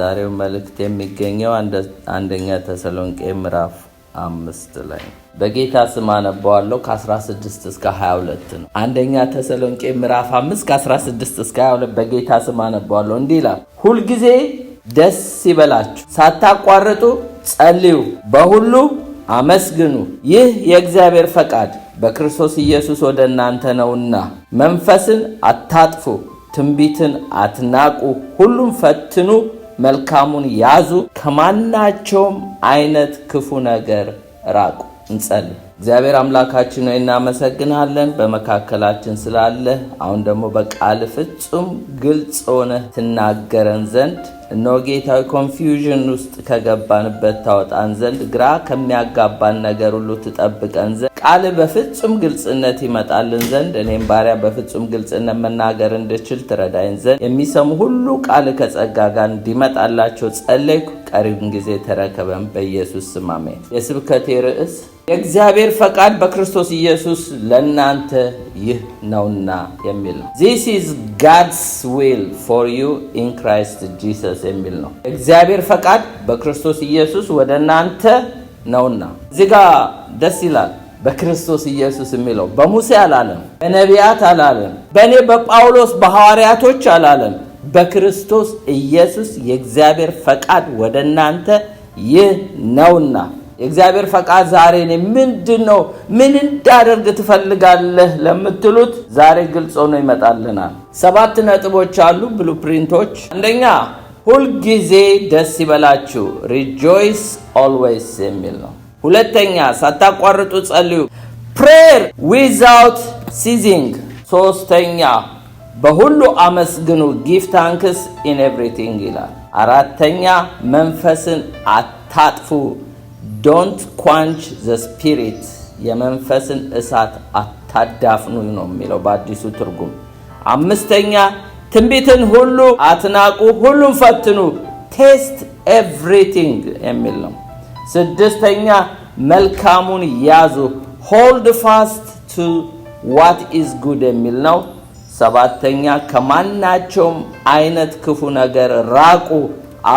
የዛሬው መልእክት የሚገኘው አንደኛ ተሰሎንቄ ምዕራፍ 5 ላይ በጌታ ስም አነባዋለሁ ከ16 እስከ 22 ነው። አንደኛ ተሰሎንቄ ምዕራፍ 5 ከ16 እስከ 22 በጌታ ስም አነባዋለሁ። እንዲህ ይላል፣ ሁልጊዜ ደስ ይበላችሁ፣ ሳታቋርጡ ጸልዩ፣ በሁሉ አመስግኑ፣ ይህ የእግዚአብሔር ፈቃድ በክርስቶስ ኢየሱስ ወደ እናንተ ነውና። መንፈስን አታጥፉ፣ ትንቢትን አትናቁ፣ ሁሉም ፈትኑ፣ መልካሙን ያዙ፣ ከማናቸውም አይነት ክፉ ነገር ራቁ። እንጸልይ። እግዚአብሔር አምላካችን ሆይ እናመሰግናለን በመካከላችን ስላለ። አሁን ደግሞ በቃል ፍጹም ግልጽ ሆነ ትናገረን ዘንድ እነሆ ጌታዊ ኮንፊውዥን ውስጥ ከገባንበት ታወጣን ዘንድ ግራ ከሚያጋባን ነገር ሁሉ ትጠብቀን ዘንድ ቃል በፍጹም ግልጽነት ይመጣልን ዘንድ እኔም ባሪያ በፍጹም ግልጽነት መናገር እንድችል ትረዳኝ ዘንድ የሚሰሙ ሁሉ ቃል ከጸጋ ጋር እንዲመጣላቸው ጸለይኩ። ቀሪውን ጊዜ ተረከበን በኢየሱስ ስም አሜን። የስብከቴ ርዕስ የእግዚአብሔር ፈቃድ በክርስቶስ ኢየሱስ ለእናንተ ይህ ነውና የሚል ነው። This is God's will for you in Christ Jesus የሚል ነው። የእግዚአብሔር ፈቃድ በክርስቶስ ኢየሱስ ወደ እናንተ ነውና። እዚህ ጋር ደስ ይላል። በክርስቶስ ኢየሱስ የሚለው በሙሴ አላለም፣ በነቢያት አላለም፣ በእኔ በጳውሎስ በሐዋርያቶች አላለም። በክርስቶስ ኢየሱስ የእግዚአብሔር ፈቃድ ወደ እናንተ ይህ ነውና። የእግዚአብሔር ፈቃድ ዛሬ ምንድነው? ምን እንዳደርግ ትፈልጋለህ ለምትሉት ዛሬ ግልጽ ሆኖ ይመጣልናል። 7 ነጥቦች አሉ፣ ብሉፕሪንቶች። አንደኛ ሁልጊዜ ደስ ይበላችሁ፣ rejoice always የሚል ነው። ሁለተኛ ሳታቋርጡ ጸልዩ፣ prayer without ceasing። ሶስተኛ በሁሉ አመስግኑ፣ give thanks in everything ይላል። አራተኛ መንፈስን አታጥፉ፣ don't quench the spirit። የመንፈስን እሳት አታዳፍኑ ነው የሚለው በአዲሱ ትርጉም። አምስተኛ ትንቢትን ሁሉ አትናቁ፣ ሁሉም ፈትኑ፣ test everything የሚል ነው። ስድስተኛ መልካሙን ያዙ፣ hold fast to what is good የሚል ነው። ሰባተኛ ከማናቸውም አይነት ክፉ ነገር ራቁ፣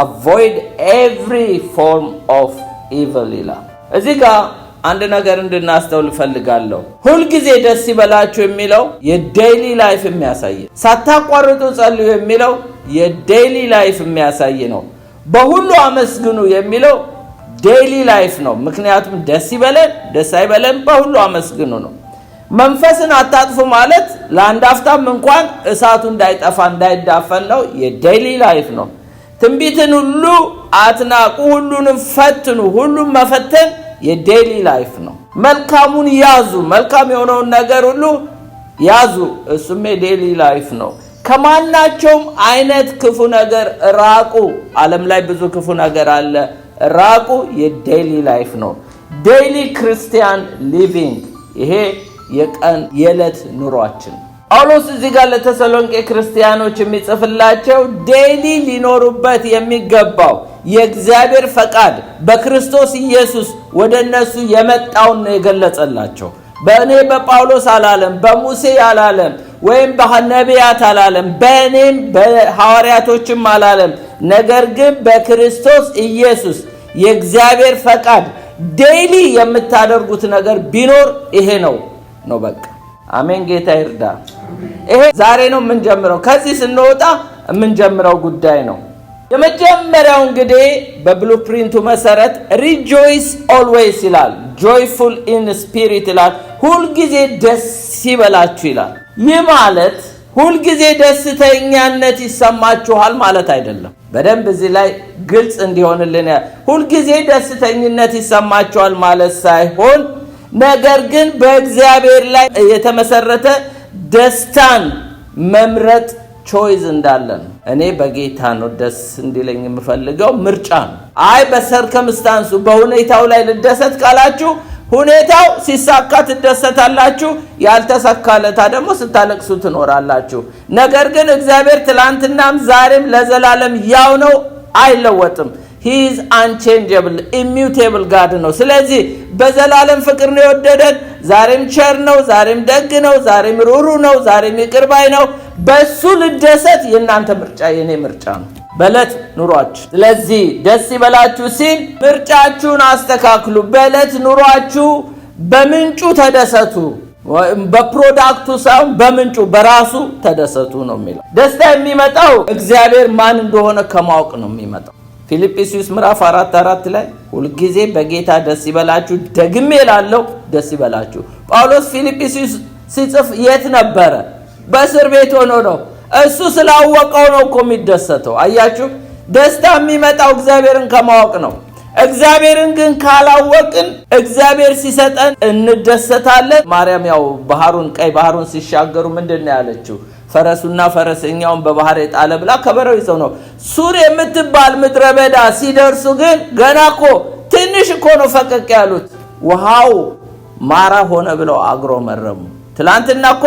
avoid every form of evil ይላል። እዚህ ጋር አንድ ነገር እንድናስተውል ፈልጋለሁ። ሁልጊዜ ደስ ይበላችሁ የሚለው የዴይሊ ላይፍ የሚያሳይ፣ ሳታቋርጡ ጸልዩ የሚለው የዴይሊ ላይፍ የሚያሳይ ነው። በሁሉ አመስግኑ የሚለው ዴይሊ ላይፍ ነው። ምክንያቱም ደስ ይበለን ደስ አይበለን በሁሉ አመስግኑ ነው። መንፈስን አታጥፉ ማለት ለአንድ አፍታም እንኳን እሳቱ እንዳይጠፋ እንዳይዳፈን ነው። የዴይሊ ላይፍ ነው። ትንቢትን ሁሉ አትናቁ፣ ሁሉንም ፈትኑ። ሁሉም መፈተን የዴይሊ ላይፍ ነው። መልካሙን ያዙ፣ መልካም የሆነውን ነገር ሁሉ ያዙ፣ እሱም የዴይሊ ላይፍ ነው። ከማናቸውም አይነት ክፉ ነገር ራቁ። ዓለም ላይ ብዙ ክፉ ነገር አለ። ራቁ የዴይሊ ላይፍ ነው። ዴይሊ ክርስቲያን ሊቪንግ፣ ይሄ የቀን የዕለት ኑሯችን። ጳውሎስ እዚህ ጋር ለተሰሎንቄ ክርስቲያኖች የሚጽፍላቸው ዴይሊ ሊኖሩበት የሚገባው የእግዚአብሔር ፈቃድ በክርስቶስ ኢየሱስ ወደ እነሱ የመጣውን ነው የገለጸላቸው። በእኔ በጳውሎስ አላለም፣ በሙሴ አላለም፣ ወይም በነቢያት አላለም፣ በእኔም በሐዋርያቶችም አላለም። ነገር ግን በክርስቶስ ኢየሱስ የእግዚአብሔር ፈቃድ ዴይሊ የምታደርጉት ነገር ቢኖር ይሄ ነው በቃ። አሜን። ጌታ ይርዳ። ይሄ ዛሬ ነው የምንጀምረው። ከዚህ ስንወጣ የምንጀምረው ጉዳይ ነው። የመጀመሪያው እንግዲህ በብሉፕሪንቱ መሰረት rejoice always ይላል። joyful in spirit ይላል። ሁልጊዜ ደስ ይበላችሁ ይላል። ይህ ማለት ሁልጊዜ ደስተኛነት ይሰማችኋል ማለት አይደለም። በደንብ እዚህ ላይ ግልጽ እንዲሆንልን ሁልጊዜ ደስተኝነት ይሰማችኋል ማለት ሳይሆን ነገር ግን በእግዚአብሔር ላይ የተመሰረተ ደስታን መምረጥ ቾይዝ እንዳለን። እኔ በጌታ ነው ደስ እንዲለኝ የምፈልገው፣ ምርጫ ነው። አይ በሰርከምስታንሱ በሁኔታው ላይ ልደሰት ካላችሁ ሁኔታው ሲሳካ ትደሰታላችሁ፣ ያልተሳካለታ ደግሞ ስታለቅሱ ትኖራላችሁ። ነገር ግን እግዚአብሔር ትላንትናም ዛሬም ለዘላለም ያው ነው፣ አይለወጥም። he is unchangeable, immutable God ነው። ስለዚህ በዘላለም ፍቅር ነው የወደደን። ዛሬም ቸር ነው፣ ዛሬም ደግ ነው፣ ዛሬም ሩሩ ነው፣ ዛሬም ይቅር ባይ ነው። በሱ ልደሰት የእናንተ ምርጫ የኔ ምርጫ ነው። በዕለት ኑሯችሁ። ስለዚህ ደስ ይበላችሁ ሲል ምርጫችሁን አስተካክሉ። በዕለት ኑሯችሁ በምንጩ ተደሰቱ። በፕሮዳክቱ ሳይሆን በምንጩ በራሱ ተደሰቱ ነው የሚለው። ደስታ የሚመጣው እግዚአብሔር ማን እንደሆነ ከማወቅ ነው የሚመጣው። ፊልጵስዩስ ምዕራፍ 4:4 ላይ ሁልጊዜ በጌታ ደስ ይበላችሁ፣ ደግሜ እላለሁ ደስ ይበላችሁ። ጳውሎስ ፊልጵስዩስ ሲጽፍ የት ነበረ? በእስር ቤት ሆኖ ነው። እሱ ስላወቀው ነው እኮ የሚደሰተው። አያችሁ፣ ደስታ የሚመጣው እግዚአብሔርን ከማወቅ ነው። እግዚአብሔርን ግን ካላወቅን እግዚአብሔር ሲሰጠን እንደሰታለን። ማርያም ያው ቀይ ባህሩን ሲሻገሩ ምንድን ነው ያለችው? ፈረሱና ፈረሰኛውን በባህር የጣለ ብላ ከበረው ይዘው ነው። ሱር የምትባል ምድረ በዳ ሲደርሱ ግን ገና እኮ ትንሽ እኮ ነው ፈቀቅ ያሉት። ውሃው ማራ ሆነ ብለው አጉረመረሙ። ትላንትና እኮ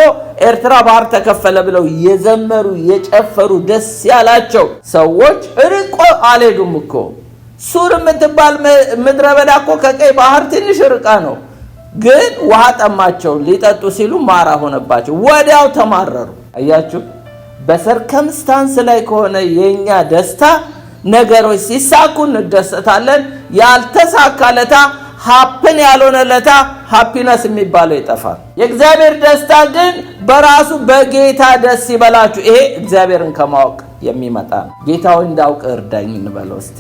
ኤርትራ ባህር ተከፈለ ብለው የዘመሩ የጨፈሩ ደስ ያላቸው ሰዎች ርቆ አልሄዱም እኮ። ሱር የምትባል ምድረ በዳ እኮ ከቀይ ባህር ትንሽ ርቃ ነው። ግን ውሃ ጠማቸው። ሊጠጡ ሲሉ ማራ ሆነባቸው። ወዲያው ተማረሩ። አያችሁ፣ በሰርከምስታንስ ላይ ከሆነ የኛ ደስታ ነገሮች ሲሳኩ እንደሰታለን። ያልተሳካለታ ሀፕን ያልሆነለታ ሃፒነስ የሚባለው ይጠፋል። የእግዚአብሔር ደስታ ግን በራሱ በጌታ ደስ ይበላችሁ። ይሄ እግዚአብሔርን ከማወቅ የሚመጣ ነው። ጌታው እንዳውቅ እርዳኝ እንበለው እስቲ።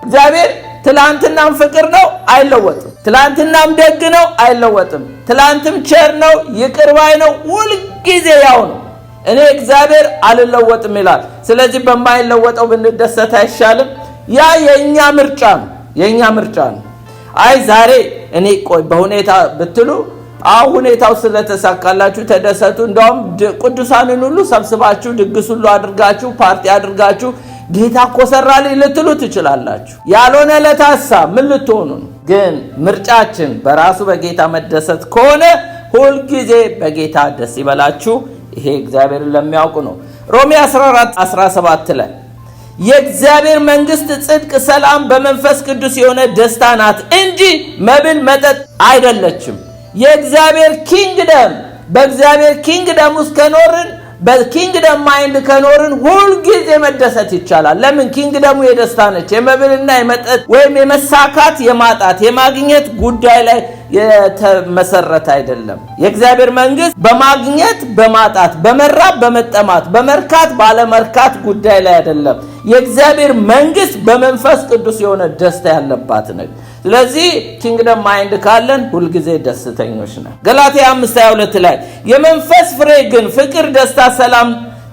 እግዚአብሔር ትላንትናም ፍቅር ነው፣ አይለወጥም። ትላንትናም ደግ ነው፣ አይለወጥም። ትላንትም ቸር ነው፣ ይቅር ባይ ነው፣ ሁልጊዜ ያው ነው። እኔ እግዚአብሔር አልለወጥም ይላል። ስለዚህ በማይለወጠው ብንደሰት አይሻልም? ያ የኛ ምርጫ ነው፣ የኛ ምርጫ ነው። አይ ዛሬ እኔ ቆይ በሁኔታ ብትሉ ሁኔታው ስለተሳካላችሁ ተደሰቱ። እንደውም ቅዱሳንን ሁሉ ሰብስባችሁ ድግስ ሁሉ አድርጋችሁ ፓርቲ አድርጋችሁ ጌታ እኮ ሰራልኝ ልትሉ ትችላላችሁ። ያልሆነ ለታሳ ምን ልትሆኑ ነው? ግን ምርጫችን በራሱ በጌታ መደሰት ከሆነ ሁልጊዜ በጌታ ደስ ይበላችሁ። ይሄ እግዚአብሔርን ለሚያውቁ ነው። ሮሜ 14:17 ላይ የእግዚአብሔር መንግስት ጽድቅ፣ ሰላም በመንፈስ ቅዱስ የሆነ ደስታ ናት እንጂ መብል መጠጥ አይደለችም። የእግዚአብሔር ኪንግደም በእግዚአብሔር ኪንግደም ውስጥ ከኖርን በኪንግደም ማይንድ ከኖርን ሁልጊዜ መደሰት ይቻላል። ለምን? ኪንግደሙ የደስታ ነች። የመብልና የመጠጥ ወይም የመሳካት የማጣት የማግኘት ጉዳይ ላይ የተመሰረተ አይደለም። የእግዚአብሔር መንግስት በማግኘት በማጣት በመራብ በመጠማት በመርካት ባለመርካት ጉዳይ ላይ አይደለም። የእግዚአብሔር መንግስት በመንፈስ ቅዱስ የሆነ ደስታ ያለባት ነች። ስለዚህ ኪንግደም ማይንድ ካለን ሁልጊዜ ደስተኞች ነን። ገላትያ 5:22 ላይ የመንፈስ ፍሬ ግን ፍቅር፣ ደስታ፣ ሰላም፣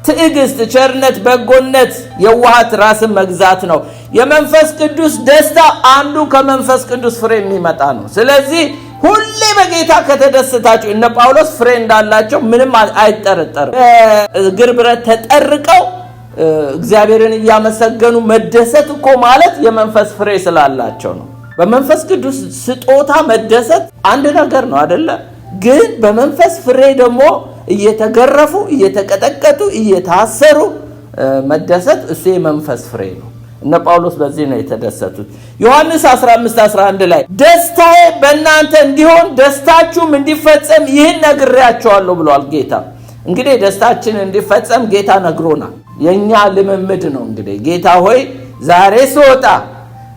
ትዕግስት፣ ቸርነት፣ በጎነት፣ የዋሃት፣ ራስን መግዛት ነው። የመንፈስ ቅዱስ ደስታ አንዱ ከመንፈስ ቅዱስ ፍሬ የሚመጣ ነው። ስለዚህ ሁሌ በጌታ ከተደሰታችሁ እነ ጳውሎስ ፍሬ እንዳላቸው ምንም አይጠረጠርም። እግር ብረት ተጠርቀው እግዚአብሔርን እያመሰገኑ መደሰት እኮ ማለት የመንፈስ ፍሬ ስላላቸው ነው። በመንፈስ ቅዱስ ስጦታ መደሰት አንድ ነገር ነው አይደለ? ግን በመንፈስ ፍሬ ደግሞ እየተገረፉ እየተቀጠቀጡ እየታሰሩ መደሰት እሱ የመንፈስ ፍሬ ነው። እነ ጳውሎስ በዚህ ነው የተደሰቱት። ዮሐንስ 15:11 ላይ ደስታዬ በእናንተ እንዲሆን ደስታችሁም እንዲፈጸም ይህን ነግሬያቸዋለሁ ብሏል ጌታ። እንግዲህ ደስታችን እንዲፈጸም ጌታ ነግሮናል። የኛ ልምምድ ነው እንግዲህ ጌታ ሆይ ዛሬ ስወጣ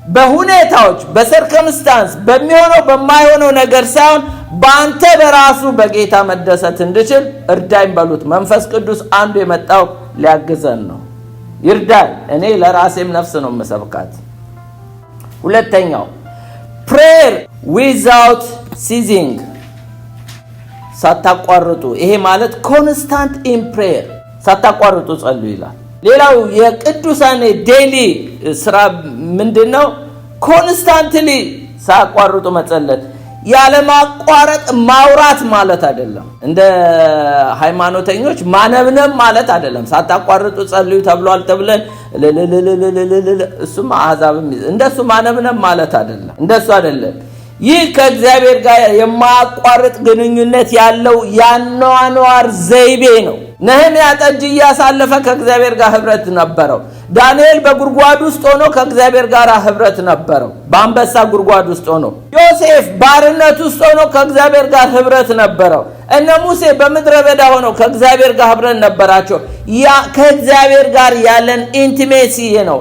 በሁኔታዎች በሰርከምስታንስ በሚሆነው በማይሆነው ነገር ሳይሆን በአንተ በራሱ በጌታ መደሰት እንድችል እርዳኝ በሉት። መንፈስ ቅዱስ አንዱ የመጣው ሊያግዘን ነው። ይርዳኝ። እኔ ለራሴም ነፍስ ነው መሰብካት። ሁለተኛው prayer without ceasing፣ ሳታቋርጡ። ይሄ ማለት constant in prayer፣ ሳታቋርጡ ጸልዩ ይላል። ሌላው የቅዱሳን ዴሊ ስራ ምንድነው? ኮንስታንትሊ ሳቋርጡ መጸለይ። ያለ ማቋረጥ ማውራት ማለት አይደለም። እንደ ሃይማኖተኞች ማነብነብ ማለት አይደለም። ሳታቋርጡ ጸልዩ ተብሏል ተብለን እሱም አዛብም እንደሱ ማነብነብ ማለት አይደለም። እንደሱ አይደለም። ይህ ከእግዚአብሔር ጋር የማያቋርጥ ግንኙነት ያለው ያኗኗር ዘይቤ ነው። ነህምያ ጠጅ እያሳለፈ ከእግዚአብሔር ጋር ህብረት ነበረው። ዳንኤል በጉርጓድ ውስጥ ሆኖ ከእግዚአብሔር ጋር ህብረት ነበረው። በአንበሳ ጉርጓድ ውስጥ ሆኖ ዮሴፍ ባርነት ውስጥ ሆኖ ከእግዚአብሔር ጋር ህብረት ነበረው። እነ ሙሴ በምድረ በዳ ሆነው ከእግዚአብሔር ጋር ህብረት ነበራቸው። ያ ከእግዚአብሔር ጋር ያለን ኢንቲሜሲ ነው።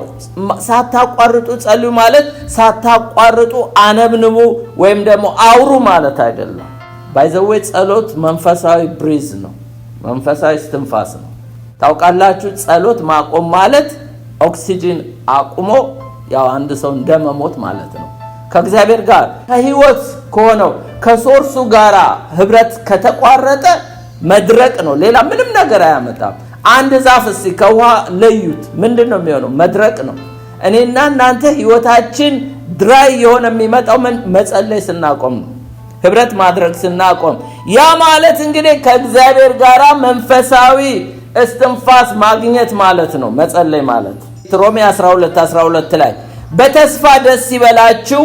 ሳታቋርጡ ጸልዩ ማለት ሳታቋርጡ አነብንቡ ወይም ደግሞ አውሩ ማለት አይደለም። ባይዘዌ ጸሎት መንፈሳዊ ብሪዝ ነው፣ መንፈሳዊ እስትንፋስ ነው። ታውቃላችሁ፣ ጸሎት ማቆም ማለት ኦክሲጅን አቁሞ ያው አንድ ሰው እንደመሞት ማለት ነው። ከእግዚአብሔር ጋር ከህይወት ከሆነው ከሶርሱ ጋራ ህብረት ከተቋረጠ መድረቅ ነው፣ ሌላ ምንም ነገር አያመጣም። አንድ ዛፍ እስቲ ከውሃ ለዩት፣ ምንድነው የሚሆነው? መድረቅ ነው። እኔና እናንተ ህይወታችን ድራይ የሆነ የሚመጣው መጸለይ ስናቆም ነው፣ ህብረት ማድረግ ስናቆም። ያ ማለት እንግዲህ ከእግዚአብሔር ጋራ መንፈሳዊ እስትንፋስ ማግኘት ማለት ነው መጸለይ ማለት። ሮሜ 12:12 ላይ በተስፋ ደስ ይበላችሁ፣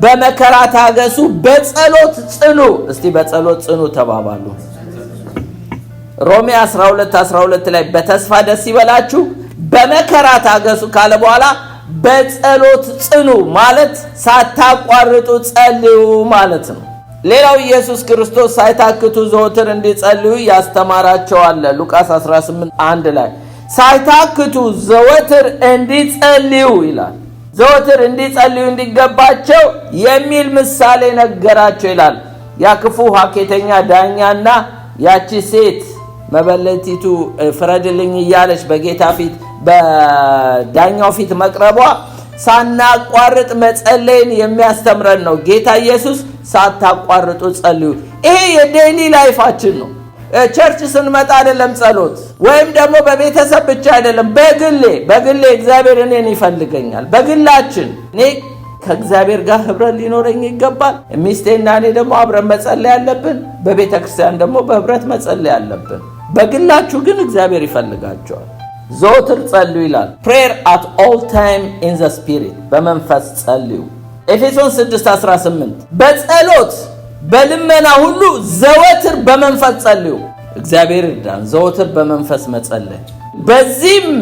በመከራ ታገሱ፣ በጸሎት ጽኑ። እስቲ በጸሎት ጽኑ ተባባሉ። ሮሜ 12:12 ላይ በተስፋ ደስ ይበላችሁ፣ በመከራ ታገሱ ካለ በኋላ በጸሎት ጽኑ ማለት ሳታቋርጡ ጸልዩ ማለት ነው። ሌላው ኢየሱስ ክርስቶስ ሳይታክቱ ዘወትር እንዲጸልዩ ያስተማራቸው አለ። ሉቃስ 18:1 ላይ ሳይታክቱ ዘወትር እንዲጸልዩ ይላል። ዘወትር እንዲጸልዩ እንዲገባቸው የሚል ምሳሌ ነገራቸው ይላል። ያ ክፉ ሐኬተኛ ዳኛና ያቺ ሴት መበለቲቱ ፍረድልኝ እያለች በጌታ ፊት በዳኛው ፊት መቅረቧ ሳናቋርጥ መጸለይን የሚያስተምረን ነው። ጌታ ኢየሱስ ሳታቋርጡ ጸልዩ። ይሄ የዴይሊ ላይፋችን ነው። ቸርች ስንመጣ አይደለም ጸሎት፣ ወይም ደግሞ በቤተሰብ ብቻ አይደለም። በግሌ እግዚአብሔር እኔን ይፈልገኛል። በግላችን እኔ ከእግዚአብሔር ጋር ህብረት ሊኖረኝ ይገባል። ሚስቴና እኔ ደግሞ አብረን መጸለይ አለብን። በቤተ ክርስቲያን ደግሞ በህብረት መጸለይ አለብን። በግላችሁ ግን እግዚአብሔር ይፈልጋቸዋል። ዘወትር ጸልዩ ይላል። prayer at all time in the spirit በመንፈስ ጸልዩ። ኤፌሶን 6:18 በጸሎት በልመና ሁሉ ዘወትር በመንፈስ ጸልዩ። እግዚአብሔር ይርዳን ዘወትር በመንፈስ መጸለይ። በዚህም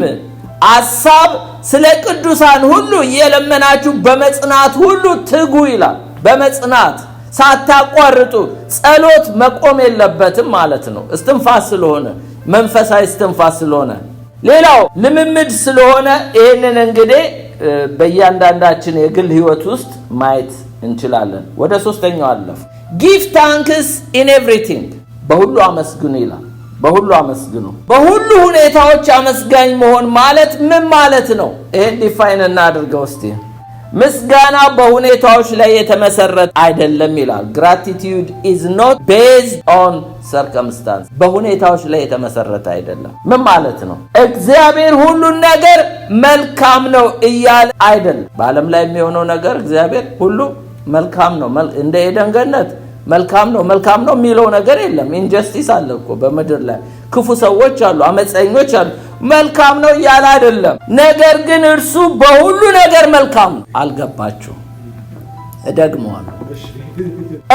ሐሳብ ስለ ቅዱሳን ሁሉ እየለመናችሁ በመጽናት ሁሉ ትጉ ይላል። በመጽናት ሳታቋርጡ ጸሎት መቆም የለበትም ማለት ነው። እስትንፋስ ስለሆነ መንፈሳዊ እስትንፋስ ስለሆነ ሌላው ልምምድ ስለሆነ ይሄንን እንግዲህ በእያንዳንዳችን የግል ህይወት ውስጥ ማየት እንችላለን። ወደ ሶስተኛው አለፍ። give thanks in everything በሁሉ አመስግኑ ይላል። በሁሉ አመስግኑ። በሁሉ ሁኔታዎች አመስጋኝ መሆን ማለት ምን ማለት ነው? ይሄን ዲፋይን እናድርገው እስቲ። ምስጋና በሁኔታዎች ላይ የተመሰረተ አይደለም ይላል። gratitude is not based on circumstance በሁኔታዎች ላይ የተመሰረተ አይደለም። ምን ማለት ነው? እግዚአብሔር ሁሉን ነገር መልካም ነው እያለ አይደለም። በዓለም ላይ የሚሆነው ነገር እግዚአብሔር ሁሉ መልካም ነው፣ እንደ ኤደን ገነት መልካም ነው የሚለው ነገር የለም። ኢንጀስቲስ አለ እኮ በምድር ላይ ክፉ ሰዎች አሉ፣ አመፀኞች አሉ። መልካም ነው እያለ አይደለም። ነገር ግን እርሱ በሁሉ ነገር መልካም ነው። አልገባችሁ? እደግመዋለሁ።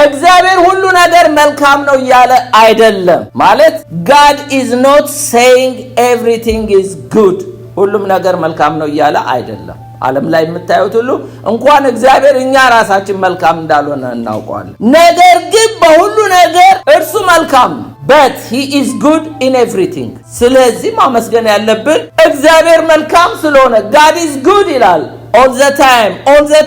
እግዚአብሔር ሁሉ ነገር መልካም ነው እያለ አይደለም። ማለት God is not saying everything is good ሁሉም ነገር መልካም ነው እያለ አይደለም። ዓለም ላይ የምታዩት ሁሉ እንኳን እግዚአብሔር እኛ ራሳችን መልካም እንዳልሆነ እናውቀዋለን። ነገር ግን በሁሉ ነገር እርሱ መልካም ነው። but he is good in everything ስለዚህ ማመስገን ያለብን እግዚአብሔር መልካም ስለሆነ God is good ይላል። all the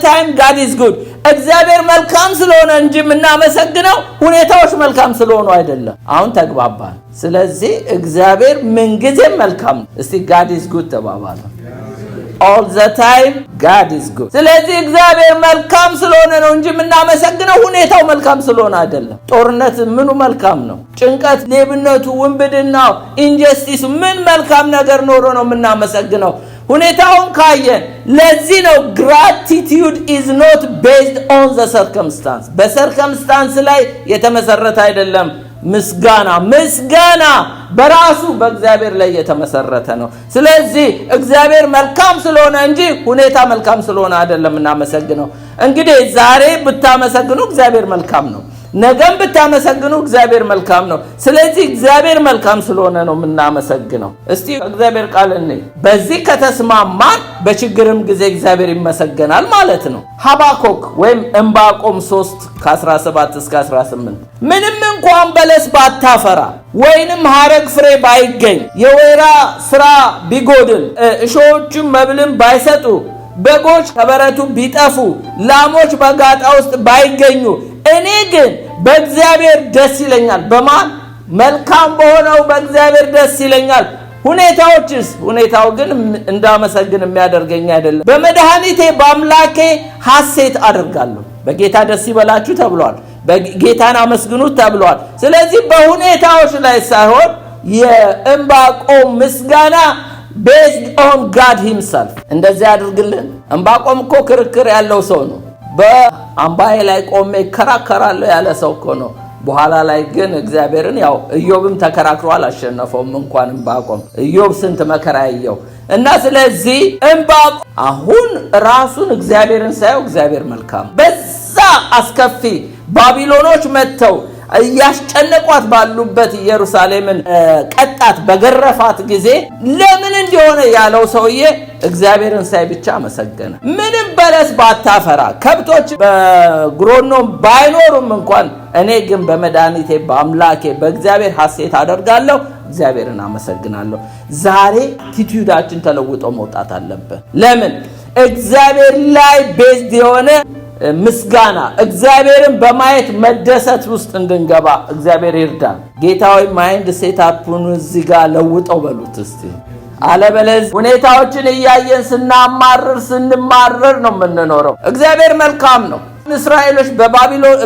time God is good እግዚአብሔር መልካም ስለሆነ እንጂ የምናመሰግነው ሁኔታዎች መልካም ስለሆኑ አይደለም። አሁን ተግባባን። ስለዚህ እግዚአብሔር ምንጊዜም መልካም ነው። እስቲ God is good ተባባሉ። all the time God is good ስለዚህ እግዚአብሔር መልካም ስለሆነ ነው እንጂ የምናመሰግነው ሁኔታው መልካም ስለሆነ አይደለም። ጦርነት ምኑ መልካም ነው? ጭንቀት፣ ሌብነቱ፣ ውንብድናው፣ ኢንጀስቲስ ምን መልካም ነገር ኖሮ ነው የምናመሰግነው? ሁኔታውን ካየን ለዚህ ነው gratitude is not based on the circumstance በሰርከምስታንስ ላይ የተመሰረተ አይደለም። ምስጋና በራሱ በእግዚአብሔር ላይ የተመሰረተ ነው። ስለዚህ እግዚአብሔር መልካም ስለሆነ እንጂ ሁኔታ መልካም ስለሆነ አይደለም እናመሰግነው። እንግዲህ ዛሬ ብታመሰግኑ እግዚአብሔር መልካም ነው። ነገም ብታመሰግኑ እግዚአብሔር መልካም ነው። ስለዚህ እግዚአብሔር መልካም ስለሆነ ነው የምናመሰግነው። እስቲ እግዚአብሔር ቃል በዚህ ከተስማማን በችግርም ጊዜ እግዚአብሔር ይመሰገናል ማለት ነው። ሐባቆቅ ወይም ዕንባቆም 3:17-18 ምንም እንኳን በለስ ባታፈራ ወይንም ሐረግ ፍሬ ባይገኝ፣ የወይራ ስራ ቢጎድል፣ እሾሆችም መብልን ባይሰጡ፣ በጎች ከበረቱ ቢጠፉ፣ ላሞች በጋጣ ውስጥ ባይገኙ፣ እኔ ግን በእግዚአብሔር ደስ ይለኛል። በማን? መልካም በሆነው በእግዚአብሔር ደስ ይለኛል። ሁኔታዎችስ? ሁኔታው ግን እንዳመሰግን የሚያደርገኝ አይደለም። በመድኃኒቴ በአምላኬ ሐሴት አደርጋለሁ። በጌታ ደስ ይበላችሁ ተብሏል። ጌታን አመስግኑት ተብሏል። ስለዚህ በሁኔታዎች ላይ ሳይሆን የዕንባቆም ምስጋና based on God himself እንደዚህ አድርግልን። ዕንባቆም እኮ ክርክር ያለው ሰው ነው። በአምባዬ ላይ ቆሜ ከራከራለሁ ያለ ሰው እኮ ነው። በኋላ ላይ ግን እግዚአብሔርን ያው ኢዮብም ተከራክሮ አላሸነፈውም። እንኳን ዕንባቆም ኢዮብ ስንት መከራ ያየው እና ስለዚህ ዕንባቆም አሁን ራሱን እግዚአብሔርን ሳይው እግዚአብሔር መልካም በዛ አስከፊ ባቢሎኖች መጥተው እያስጨነቋት ባሉበት ኢየሩሳሌምን ቀጣት በገረፋት ጊዜ ለምን እንደሆነ ያለው ሰውዬ እግዚአብሔርን ሳይ ብቻ መሰገነ። ምንም በለስ ባታፈራ ከብቶች በግሮኖ ባይኖሩም እንኳን እኔ ግን በመድኃኒቴ በአምላኬ በእግዚአብሔር ሐሴት አደርጋለሁ፣ እግዚአብሔርን አመሰግናለሁ። ዛሬ አቲቲዩዳችን ተለውጦ መውጣት አለበት። ለምን? እግዚአብሔር ላይ ቤዝድ የሆነ ምስጋና፣ እግዚአብሔርን በማየት መደሰት ውስጥ እንድንገባ እግዚአብሔር ይርዳን። ጌታዊ ማይንድ ሴታፑን እዚህ ጋር ለውጠው በሉት እስቲ። አለበለዚያ ሁኔታዎችን እያየን ስንማረር ነው የምንኖረው። እግዚአብሔር መልካም ነው። እስራኤሎች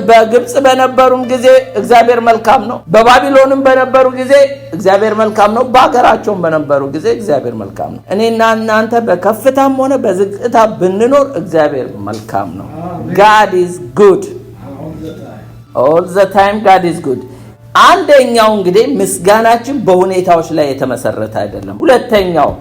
በግብጽ በነበሩም ጊዜ እግዚአብሔር መልካም ነው። በባቢሎንም በነበሩ ጊዜ እግዚአብሔር መልካም ነው። በአገራቸውም በነበሩ ጊዜ እግዚአብሔር መልካም ነው። እኔና እናንተ በከፍታም ሆነ በዝቅታ ብንኖር እግዚአብሔር መልካም ነው። God is good all the time. God is good። አንደኛው እንግዲህ ምስጋናችን በሁኔታዎች ላይ የተመሰረተ አይደለም።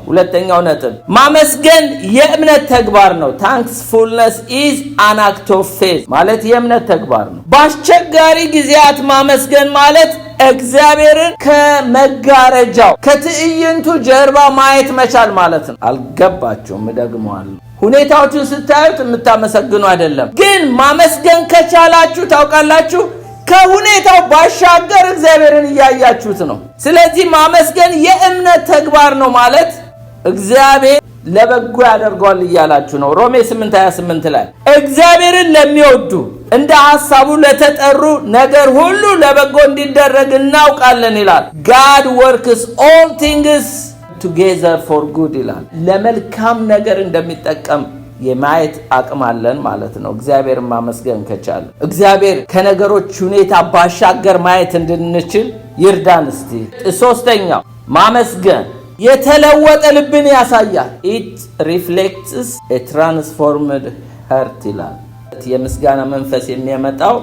ሁለተኛው ነጥብ ማመስገን የእምነት ተግባር ነው። Thankfulness is an act of faith ማለት የእምነት ተግባር ነው። በአስቸጋሪ ጊዜያት ማመስገን ማለት እግዚአብሔርን ከመጋረጃው ከትዕይንቱ ጀርባ ማየት መቻል ማለት ነው። አልገባችሁም? እደግመዋለሁ። ሁኔታዎችን ስታዩት የምታመሰግኑ አይደለም። ግን ማመስገን ከቻላችሁ ታውቃላችሁ ከሁኔታው ባሻገር እግዚአብሔርን እያያችሁት ነው። ስለዚህ ማመስገን የእምነት ተግባር ነው ማለት እግዚአብሔር ለበጎ ያደርገዋል እያላችሁ ነው። ሮሜ 8:28 ላይ እግዚአብሔርን ለሚወዱ እንደ ሐሳቡ ለተጠሩ ነገር ሁሉ ለበጎ እንዲደረግ እናውቃለን ይላል። God works all things together for good ይላል። ለመልካም ነገር እንደሚጠቀም የማየት አቅም አለን ማለት ነው። እግዚአብሔርን ማመስገን ከቻለ እግዚአብሔር ከነገሮች ሁኔታ ባሻገር ማየት እንድንችል ይርዳን። እስቲ ሶስተኛው ማመስገን የተለወጠ ልብን ያሳያል። It reflects a transformed heart ይላል። የምስጋና መንፈስ የሚያመጣው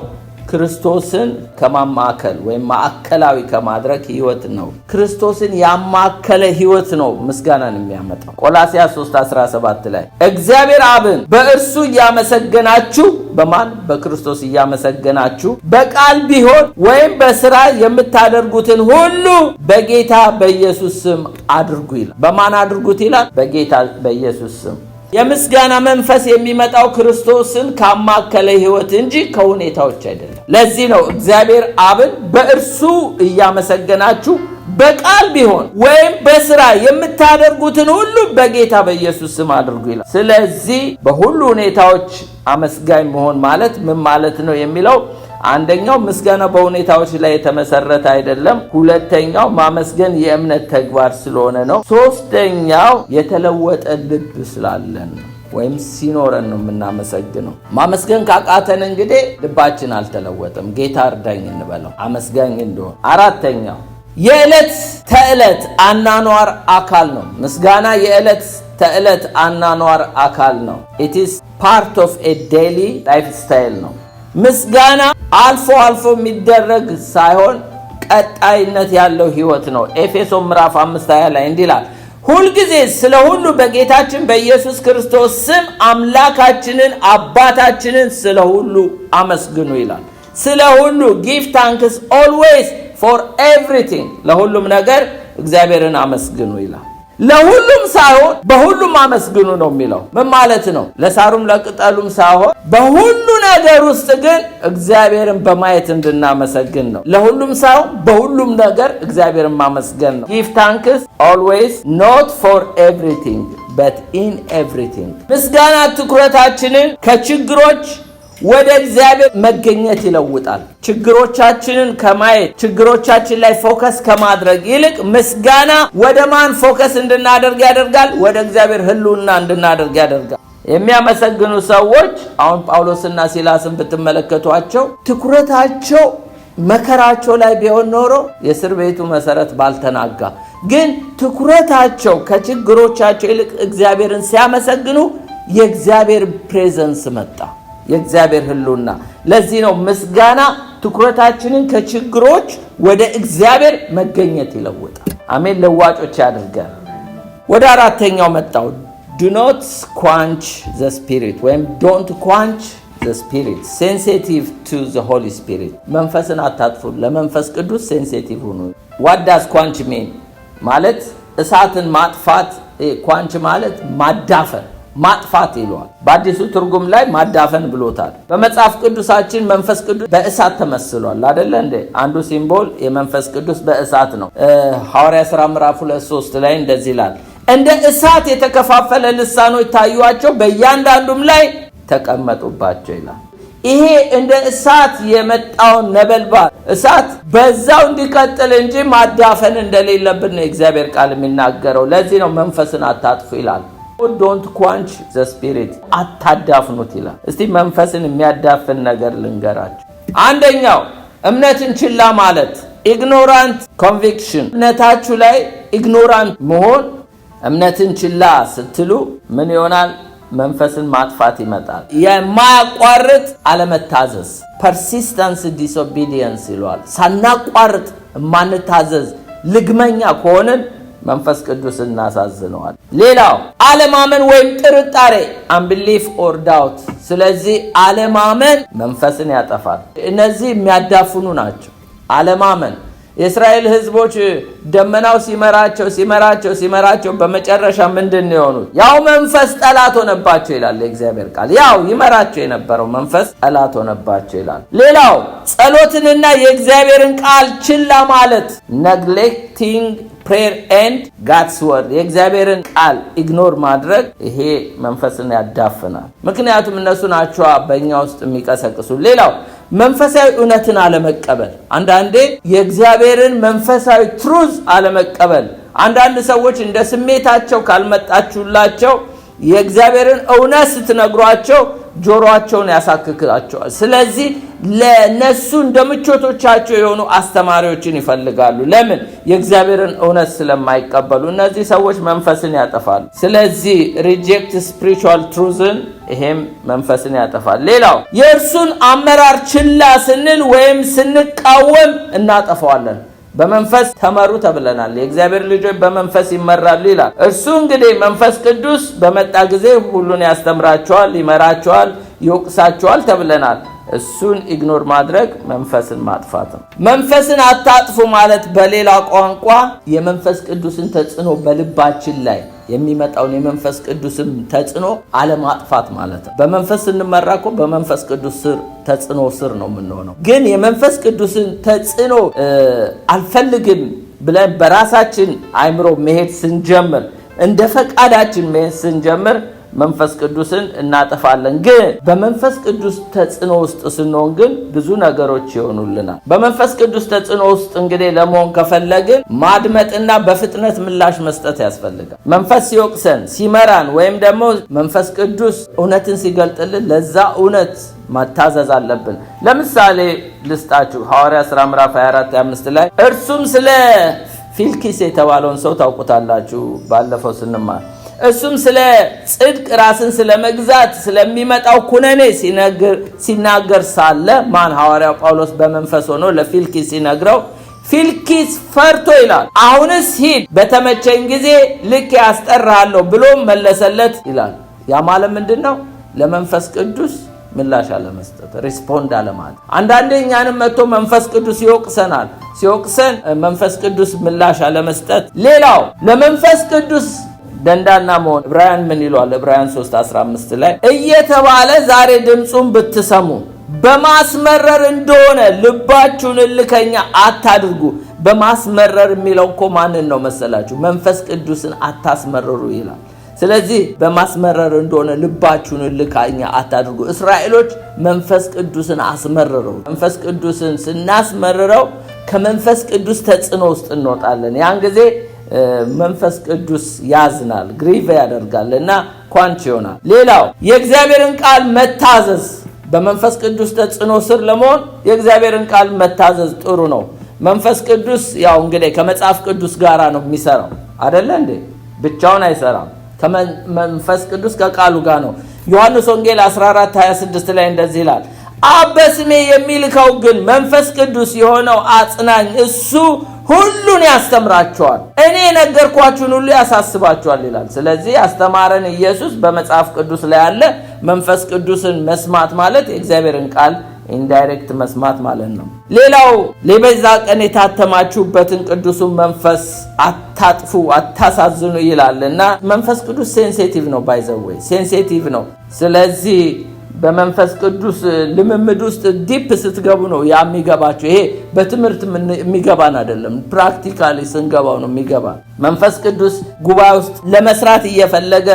ክርስቶስን ከማማከል ወይም ማዕከላዊ ከማድረግ ህይወት ነው። ክርስቶስን ያማከለ ህይወት ነው ምስጋናን የሚያመጣው። ቆላስይስ 3:17 ላይ እግዚአብሔር አብን በእርሱ እያመሰገናችሁ በማን? በክርስቶስ እያመሰገናችሁ በቃል ቢሆን ወይም በስራ የምታደርጉትን ሁሉ በጌታ በኢየሱስ ስም አድርጉ ይላል። በማን አድርጉት ይላል? በጌታ በኢየሱስ ስም። የምስጋና መንፈስ የሚመጣው ክርስቶስን ካማከለ ህይወት እንጂ ከሁኔታዎች አይደለም። ለዚህ ነው እግዚአብሔር አብን በእርሱ እያመሰገናችሁ በቃል ቢሆን ወይም በስራ የምታደርጉትን ሁሉ በጌታ በኢየሱስ ስም አድርጉ ይላል። ስለዚህ በሁሉ ሁኔታዎች አመስጋኝ መሆን ማለት ምን ማለት ነው የሚለው አንደኛው ምስጋና በሁኔታዎች ላይ የተመሰረተ አይደለም። ሁለተኛው ማመስገን የእምነት ተግባር ስለሆነ ነው። ሶስተኛው የተለወጠ ልብ ስላለን ወይም ሲኖረን ነው የምናመሰግነው። ማመስገን ካቃተን እንግዲህ ልባችን አልተለወጠም። ጌታ እርዳኝ እንበለው አመስጋኝ እንደሆነ። አራተኛው የዕለት ተዕለት አናኗር አካል ነው። ምስጋና የዕለት ተዕለት አናኗር አካል ነው። it is part of a daily lifestyle ነው። ምስጋና አልፎ የሚደረግ ሳይሆን ቀጣይነት ያለው ህይወት ነው። ኤፌሶን ምዕራፍ 5:20 ላይ እንዲህ ይላል፣ ሁልጊዜ ስለ ሁሉ በጌታችን በኢየሱስ ክርስቶስ ስም አምላካችንን አባታችንን ስለ ሁሉ አመስግኑ ይላል። ስለ ሁሉ give thanks always for everything ለሁሉም ነገር እግዚአብሔርን አመስግኑ ይላል። ለሁሉም ሳይሆን በሁሉም አመስግኑ ነው የሚለው። ምን ማለት ነው? ለሳሩም ለቅጠሉም ሳይሆን በሁሉ ነገር ውስጥ ግን እግዚአብሔርን በማየት እንድናመሰግን ነው። ለሁሉም ሳይሆን በሁሉም ነገር እግዚአብሔርን ማመስገን ነው። give thanks always not for everything but in everything። ምስጋና ትኩረታችንን ከችግሮች ወደ እግዚአብሔር መገኘት ይለውጣል። ችግሮቻችንን ከማየት ችግሮቻችን ላይ ፎከስ ከማድረግ ይልቅ ምስጋና ወደ ማን ፎከስ እንድናደርግ ያደርጋል? ወደ እግዚአብሔር ሕልውና እንድናደርግ ያደርጋል። የሚያመሰግኑ ሰዎች አሁን ጳውሎስና ሲላስን ብትመለከቷቸው ትኩረታቸው መከራቸው ላይ ቢሆን ኖሮ የእስር ቤቱ መሰረት ባልተናጋ፣ ግን ትኩረታቸው ከችግሮቻቸው ይልቅ እግዚአብሔርን ሲያመሰግኑ የእግዚአብሔር ፕሬዘንስ መጣ፣ የእግዚአብሔር ሕልውና። ለዚህ ነው ምስጋና ትኩረታችንን ከችግሮች ወደ እግዚአብሔር መገኘት ይለውጣል። አሜን። ለዋጮች ያድርገን። ወደ አራተኛው መጣው። do not quench the spirit ወይም don't quench the spirit, sensitive to the Holy Spirit። መንፈስን አታጥፉ፣ ለመንፈስ ቅዱስ ሴንሲቲቭ ሁኑ። what does quench mean? ማለት እሳትን ማጥፋት። quench ማለት ማዳፈን ማጥፋት ይሏል። በአዲሱ ትርጉም ላይ ማዳፈን ብሎታል። በመጽሐፍ ቅዱሳችን መንፈስ ቅዱስ በእሳት ተመስሏል አይደለ እንዴ? አንዱ ሲምቦል የመንፈስ ቅዱስ በእሳት ነው። ሐዋርያ ሥራ ምዕራፍ 2:3 ላይ እንደዚህ ይላል፣ እንደ እሳት የተከፋፈለ ልሳኖች ታዩአቸው፣ በእያንዳንዱም ላይ ተቀመጡባቸው ይላል። ይሄ እንደ እሳት የመጣውን ነበልባል እሳት በዛው እንዲቀጥል እንጂ ማዳፈን እንደሌለብን ነው እግዚአብሔር ቃል የሚናገረው። ለዚህ ነው መንፈስን አታጥፉ ይላል። don't quench the spirit፣ አታዳፍኑት ይላል። እስቲ መንፈስን የሚያዳፍን ነገር ልንገራችሁ። አንደኛው እምነትን ችላ ማለት፣ ignorant conviction። እምነታችሁ ላይ ignorant መሆን። እምነትን ችላ ስትሉ ምን ይሆናል? መንፈስን ማጥፋት ይመጣል። የማያቋርጥ አለመታዘዝ፣ persistence disobedience ይሏል። ሳናቋርጥ ማንታዘዝ ልግመኛ ከሆነን መንፈስ ቅዱስ እናሳዝነዋል። ሌላው አለማመን ወይም ጥርጣሬ፣ unbelief or doubt። ስለዚህ አለማመን መንፈስን ያጠፋል። እነዚህ የሚያዳፍኑ ናቸው። አለማመን የእስራኤል ሕዝቦች ደመናው ሲመራቸው በመጨረሻ ምንድን የሆኑት? ያው መንፈስ ጠላት ሆነባቸው ይላል የእግዚአብሔር ቃል። ያው ይመራቸው የነበረው መንፈስ ጠላት ሆነባቸው ይላል። ሌላው ጸሎትንና የእግዚአብሔርን ቃል ችላ ማለት፣ neglecting prayer and God's word። የእግዚአብሔርን ቃል ኢግኖር ማድረግ ይሄ መንፈስን ያዳፍናል። ምክንያቱም እነሱ ናቸው በእኛ ውስጥ የሚቀሰቅሱ። ሌላው መንፈሳዊ እውነትን አለመቀበል፣ አንዳንዴ የእግዚአብሔርን መንፈሳዊ ትሩዝ አለመቀበል። አንዳንድ ሰዎች እንደ ስሜታቸው ካልመጣችሁላቸው የእግዚአብሔርን እውነት ስትነግሯቸው ጆሮአቸውን ያሳክካቸዋል። ስለዚህ ለነሱ እንደምቾቶቻቸው የሆኑ አስተማሪዎችን ይፈልጋሉ። ለምን? የእግዚአብሔርን እውነት ስለማይቀበሉ። እነዚህ ሰዎች መንፈስን ያጠፋሉ። ስለዚህ ሪጀክት ስፒሪቹዋል ትሩዝን፣ ይሄም መንፈስን ያጠፋል። ሌላው የእርሱን አመራር ችላ ስንል ወይም ስንቃወም እናጠፋዋለን። በመንፈስ ተመሩ ተብለናል። የእግዚአብሔር ልጆች በመንፈስ ይመራሉ ይላል። እርሱ እንግዲህ መንፈስ ቅዱስ በመጣ ጊዜ ሁሉን ያስተምራቸዋል፣ ይመራቸዋል፣ ይወቅሳቸዋል ተብለናል። እሱን ኢግኖር ማድረግ መንፈስን ማጥፋት ነው። መንፈስን አታጥፉ ማለት በሌላ ቋንቋ የመንፈስ ቅዱስን ተጽዕኖ በልባችን ላይ የሚመጣውን የመንፈስ ቅዱስን ተጽዕኖ አለማጥፋት ማለት ነው። በመንፈስ ስንመራ እኮ በመንፈስ ቅዱስ ስር ተጽዕኖ ስር ነው የምንሆነው። ግን የመንፈስ ቅዱስን ተጽዕኖ አልፈልግም ብለን በራሳችን አይምሮ መሄድ ስንጀምር፣ እንደ ፈቃዳችን መሄድ ስንጀምር መንፈስ ቅዱስን እናጠፋለን። ግን በመንፈስ ቅዱስ ተጽዕኖ ውስጥ ስንሆን ግን ብዙ ነገሮች ይሆኑልናል። በመንፈስ ቅዱስ ተጽዕኖ ውስጥ እንግዲህ ለመሆን ከፈለግን ማድመጥና በፍጥነት ምላሽ መስጠት ያስፈልጋል። መንፈስ ሲወቅሰን፣ ሲመራን ወይም ደግሞ መንፈስ ቅዱስ እውነትን ሲገልጥልን ለዛ እውነት መታዘዝ አለብን። ለምሳሌ ልስጣችሁ። ሐዋርያ ሥራ ምዕራፍ 24:5 ላይ እርሱም ስለ ፊልኪስ የተባለውን ሰው ታውቁታላችሁ ባለፈው ስንማር። እሱም ስለ ጽድቅ ራስን ስለ መግዛት ስለሚመጣው ኩነኔ ሲናገር ሳለ ማን? ሐዋርያው ጳውሎስ በመንፈስ ሆኖ ለፊልኪስ ሲነግረው ፊልኪስ ፈርቶ ይላል አሁንስ ሂድ በተመቸኝ ጊዜ ልክ ያስጠራሃለሁ ብሎ መለሰለት ይላል። ያ ማለት ምንድነው? ለመንፈስ ቅዱስ ምላሽ አለመስጠት፣ ሪስፖንድ አለማለት። አንዳንዴ እኛንም መጥቶ መንፈስ ቅዱስ ይወቅሰናል። ሲወቅሰን መንፈስ ቅዱስ ምላሽ አለመስጠት። ሌላው ለመንፈስ ቅዱስ ደንዳና መሆን። ዕብራውያን ምን ይሏል? ዕብራውያን 3:15 ላይ እየተባለ ዛሬ ድምፁን ብትሰሙ በማስመረር እንደሆነ ልባችሁን እልከኛ አታድርጉ። በማስመረር የሚለው እኮ ማንን ነው መሰላችሁ? መንፈስ ቅዱስን አታስመረሩ ይላል። ስለዚህ በማስመረር እንደሆነ ልባችሁን እልከኛ አታድርጉ። እስራኤሎች መንፈስ ቅዱስን አስመረረው። መንፈስ ቅዱስን ስናስመርረው ከመንፈስ ቅዱስ ተጽዕኖ ውስጥ እንወጣለን። ያን ጊዜ መንፈስ ቅዱስ ያዝናል፣ ግሪቭ ያደርጋል እና ኳንች ይሆናል። ሌላው የእግዚአብሔርን ቃል መታዘዝ። በመንፈስ ቅዱስ ተጽዕኖ ስር ለመሆን የእግዚአብሔርን ቃል መታዘዝ ጥሩ ነው። መንፈስ ቅዱስ ያው እንግዲህ ከመጽሐፍ ቅዱስ ጋራ ነው የሚሰራው አይደለ እንዴ? ብቻውን አይሰራም። ከመንፈስ ቅዱስ ከቃሉ ጋር ነው። ዮሐንስ ወንጌል 14:26 ላይ እንደዚህ ይላል፣ አብ በስሜ የሚልከው ግን መንፈስ ቅዱስ የሆነው አጽናኝ እሱ ሁሉን ያስተምራቸዋል፣ እኔ ነገርኳችሁን ሁሉ ያሳስባቸዋል ይላል። ስለዚህ ያስተማረን ኢየሱስ በመጽሐፍ ቅዱስ ላይ ያለ መንፈስ ቅዱስን መስማት ማለት የእግዚአብሔርን ቃል ኢንዳይሬክት መስማት ማለት ነው። ሌላው ለቤዛ ቀን የታተማችሁበትን ቅዱሱን መንፈስ አታጥፉ፣ አታሳዝኑ ይላልና መንፈስ ቅዱስ ሴንሲቲቭ ነው። ባይ ዘ ዌይ ሴንሲቲቭ ነው። ስለዚህ በመንፈስ ቅዱስ ልምምድ ውስጥ ዲፕ ስትገቡ ነው ያ የሚገባችሁ። ይሄ በትምህርት የሚገባን አይደለም፣ ፕራክቲካሊ ስንገባው ነው የሚገባ። መንፈስ ቅዱስ ጉባኤ ውስጥ ለመስራት እየፈለገ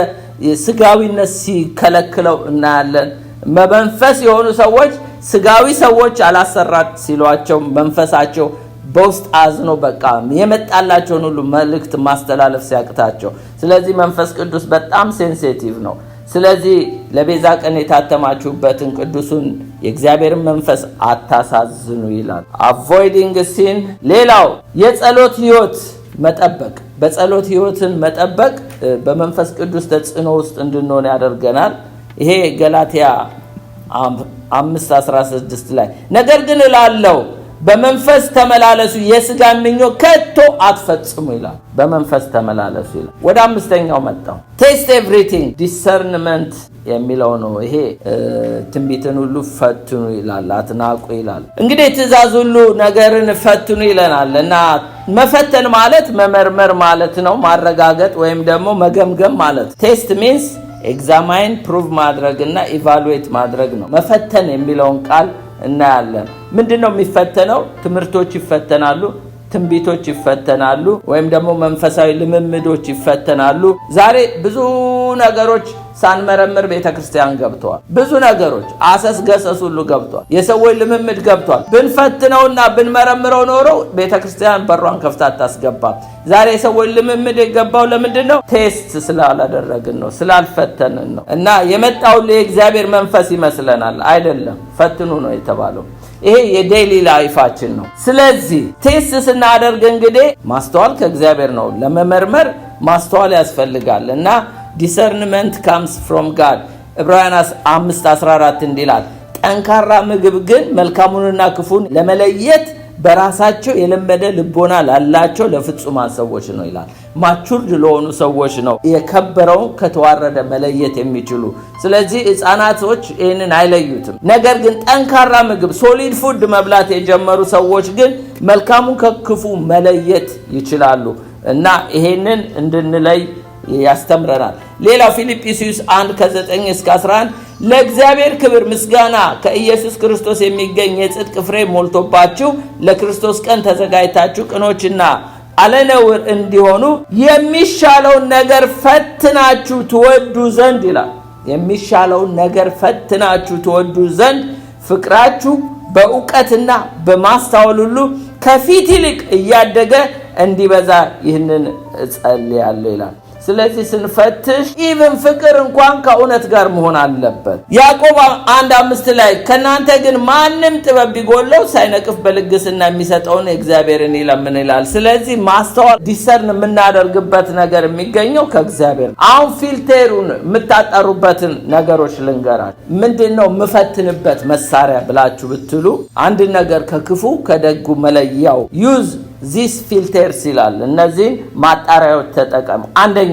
ስጋዊነት ሲከለክለው እናያለን። በመንፈስ የሆኑ ሰዎች ስጋዊ ሰዎች አላሰራት ሲሏቸው መንፈሳቸው በውስጥ አዝኖ በቃ የመጣላቸውን ሁሉ መልእክት ማስተላለፍ ሲያቅታቸው። ስለዚህ መንፈስ ቅዱስ በጣም ሴንሲቲቭ ነው። ስለዚህ ለቤዛ ቀን የታተማችሁበትን ቅዱሱን የእግዚአብሔርን መንፈስ አታሳዝኑ ይላል። አቮይዲንግ ሲን። ሌላው የጸሎት ህይወት መጠበቅ። በጸሎት ህይወትን መጠበቅ በመንፈስ ቅዱስ ተጽዕኖ ውስጥ እንድንሆን ያደርገናል። ይሄ ገላትያ 5:16 ላይ ነገር ግን እላለሁ በመንፈስ ተመላለሱ የሥጋ ምኞት ከቶ አትፈጽሙ ይላል። በመንፈስ ተመላለሱ ይላል። ወደ አምስተኛው መጣው። ቴስት ኤቭሪቲንግ ዲሰርንመንት የሚለው ነው። ይሄ ትንቢትን ሁሉ ፈትኑ ይላል፣ አትናቁ ይላል። እንግዲህ ትእዛዝ ሁሉ ነገርን ፈትኑ ይለናል እና መፈተን ማለት መመርመር ማለት ነው፣ ማረጋገጥ ወይም ደግሞ መገምገም ማለት። ቴስት ሚንስ ኤግዛማይን ፕሩቭ ማድረግና ኢቫሉዌት ማድረግ ነው። መፈተን የሚለውን ቃል እናያለን። ምንድነው የሚፈተነው? ትምህርቶች ይፈተናሉ፣ ትንቢቶች ይፈተናሉ፣ ወይም ደግሞ መንፈሳዊ ልምምዶች ይፈተናሉ። ዛሬ ብዙ ነገሮች ሳንመረምር ቤተክርስቲያን ገብተዋል። ብዙ ነገሮች አሰስ ገሰስ ሁሉ ገብተዋል። የሰዎች ልምምድ ገብተዋል። ብንፈትነውና ብንመረምረው ኖሮ ቤተክርስቲያን በሯን ከፍታ አታስገባም። ዛሬ የሰዎች ልምምድ የገባው ለምንድን ነው? ቴስት ስላላደረግን ነው፣ ስላልፈተንን ነው። እና የመጣው የእግዚአብሔር መንፈስ ይመስለናል። አይደለም፣ ፈትኑ ነው የተባለው። ይሄ የዴይሊ ላይፋችን ነው። ስለዚህ ቴስት ስናደርግ እንግዲህ ማስተዋል ከእግዚአብሔር ነው። ለመመርመር ማስተዋል ያስፈልጋል እና discernment comes from God። ዕብራውያን 5:14 እንዲላል ጠንካራ ምግብ ግን መልካሙንና ክፉን ለመለየት በራሳቸው የለመደ ልቦና ላላቸው ለፍጹማን ሰዎች ነው ይላል። ማቹርድ ለሆኑ ሰዎች ነው የከበረውን ከተዋረደ መለየት የሚችሉ። ስለዚህ ሕፃናቶች ይህንን አይለዩትም። ነገር ግን ጠንካራ ምግብ ሶሊድ ፉድ መብላት የጀመሩ ሰዎች ግን መልካሙን ከክፉ መለየት ይችላሉ እና ይሄንን እንድንለይ ያስተምረናል። ሌላው ፊልጵስዩስ 1:9-11 ለእግዚአብሔር ክብር ምስጋና ከኢየሱስ ክርስቶስ የሚገኝ የጽድቅ ፍሬ ሞልቶባችሁ ለክርስቶስ ቀን ተዘጋጅታችሁ ቅኖችና አለነውር እንዲሆኑ የሚሻለውን ነገር ፈትናችሁ ትወዱ ዘንድ ይላል። የሚሻለውን ነገር ፈትናችሁ ትወዱ ዘንድ ፍቅራችሁ በእውቀትና በማስተዋል ሁሉ ከፊት ይልቅ እያደገ እንዲበዛ ይህንን እጸልያለሁ ይላል። ስለዚህ ስንፈትሽ ኢቭን ፍቅር እንኳን ከእውነት ጋር መሆን አለበት። ያዕቆብ 1:5 ላይ ከናንተ ግን ማንም ጥበብ ቢጎለው ሳይነቅፍ በልግስና የሚሰጠውን እግዚአብሔርን ይለምን ይላል። ስለዚህ ማስተዋል ዲሰርን የምናደርግበት ነገር የሚገኘው ከእግዚአብሔር ነው። አሁን ፊልተሩን የምታጠሩበትን ነገሮች ልንገራችሁ። ምንድነው የምፈትንበት መሳሪያ ብላችሁ ብትሉ አንድ ነገር ከክፉ ከደጉ መለያው ዩዝ ዚስ ፊልተርስ ይላል። እነዚህን ማጣሪያዎች ተጠቀሙ። አንደኛ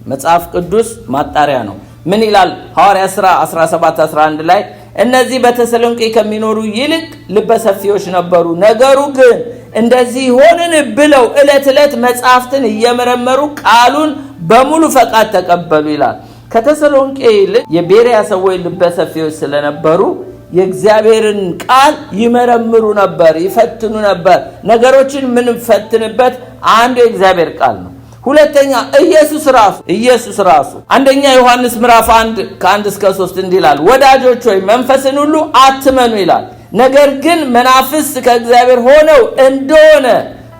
መጽሐፍ ቅዱስ ማጣሪያ ነው። ምን ይላል ሐዋርያት ሥራ 17:11 ላይ እነዚህ በተሰሎንቄ ከሚኖሩ ይልቅ ልበሰፊዎች ነበሩ፣ ነገሩ ግን እንደዚህ ሆንን ብለው ዕለት መጻሕፍትን እየመረመሩ ቃሉን በሙሉ ፈቃድ ተቀበሉ ይላል። ከተሰሎንቄ ይልቅ የቤሪያ ሰዎች ልበሰፊዎች ስለነበሩ የእግዚአብሔርን ቃል ይመረምሩ ነበር፣ ይፈትኑ ነበር። ነገሮችን ምን ፈትንበት አንዱ የእግዚአብሔር ቃል ነው። ሁለተኛ ኢየሱስ ራሱ አንደኛ ዮሐንስ ምዕራፍ 1:1-3 እንዲላል ወዳጆች ሆይ መንፈስን ሁሉ አትመኑ ይላል፣ ነገር ግን መናፍስት ከእግዚአብሔር ሆነው እንደሆነ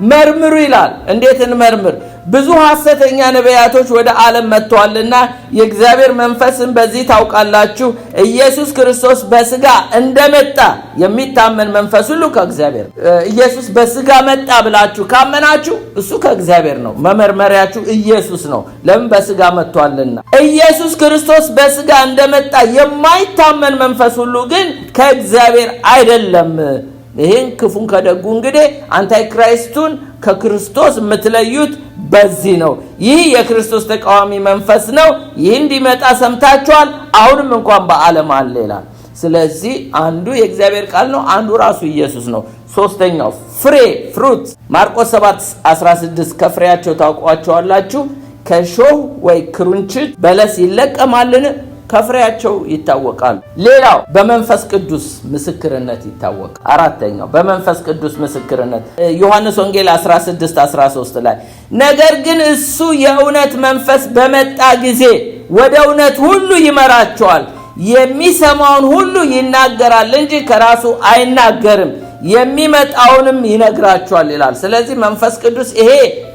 መርምሩ ይላል። እንዴት እንመርምር? ብዙ ሐሰተኛ ነቢያቶች ወደ ዓለም መጥተዋልና የእግዚአብሔር መንፈስን በዚህ ታውቃላችሁ። ኢየሱስ ክርስቶስ በሥጋ እንደመጣ የሚታመን መንፈስ ሁሉ ከእግዚአብሔር። ኢየሱስ በሥጋ መጣ ብላችሁ ካመናችሁ እሱ ከእግዚአብሔር ነው። መመርመሪያችሁ ኢየሱስ ነው። ለምን? በሥጋ መጥቷልና። ኢየሱስ ክርስቶስ በሥጋ እንደመጣ የማይታመን መንፈስ ሁሉ ግን ከእግዚአብሔር አይደለም። ይሄን ክፉን ከደጉ እንግዲህ አንታይክራይስቱን ከክርስቶስ የምትለዩት በዚህ ነው። ይህ የክርስቶስ ተቃዋሚ መንፈስ ነው። ይህ እንዲመጣ ሰምታችኋል፣ አሁንም እንኳን በዓለም አለ ይላል። ስለዚህ አንዱ የእግዚአብሔር ቃል ነው፣ አንዱ ራሱ ኢየሱስ ነው። ሶስተኛው ፍሩት ማርቆስ 7:16 ከፍሬያቸው ታውቋቸዋላችሁ። ከሾህ ወይ ክሩንችት በለስ ይለቀማልን? ከፍሬያቸው ይታወቃሉ። ሌላው በመንፈስ ቅዱስ ምስክርነት ይታወቃል። አራተኛው በመንፈስ ቅዱስ ምስክርነት ዮሐንስ ወንጌል 16:13 ላይ ነገር ግን እሱ የእውነት መንፈስ በመጣ ጊዜ ወደ እውነት ሁሉ ይመራቸዋል፣ የሚሰማውን ሁሉ ይናገራል እንጂ ከራሱ አይናገርም፣ የሚመጣውንም ይነግራቸዋል ይላል። ስለዚህ መንፈስ ቅዱስ ይሄ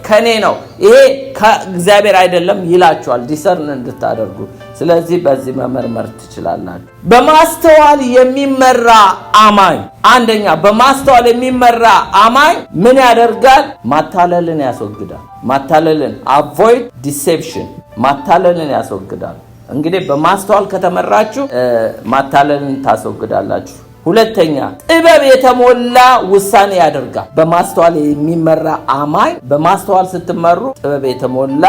ከኔ ነው፣ ይሄ ከእግዚአብሔር አይደለም ይላቸዋል፣ ዲሰርን እንድታደርጉ። ስለዚህ በዚህ መመርመር ትችላላችሁ። በማስተዋል የሚመራ አማኝ አንደኛ በማስተዋል የሚመራ አማኝ ምን ያደርጋል? ማታለልን ያስወግዳል። ማታለልን አቮይድ ዲሴፕሽን፣ ማታለልን ያስወግዳል። እንግዲህ በማስተዋል ከተመራችሁ ማታለልን ታስወግዳላችሁ። ሁለተኛ ጥበብ የተሞላ ውሳኔ ያደርጋል። በማስተዋል የሚመራ አማኝ በማስተዋል ስትመሩ ጥበብ የተሞላ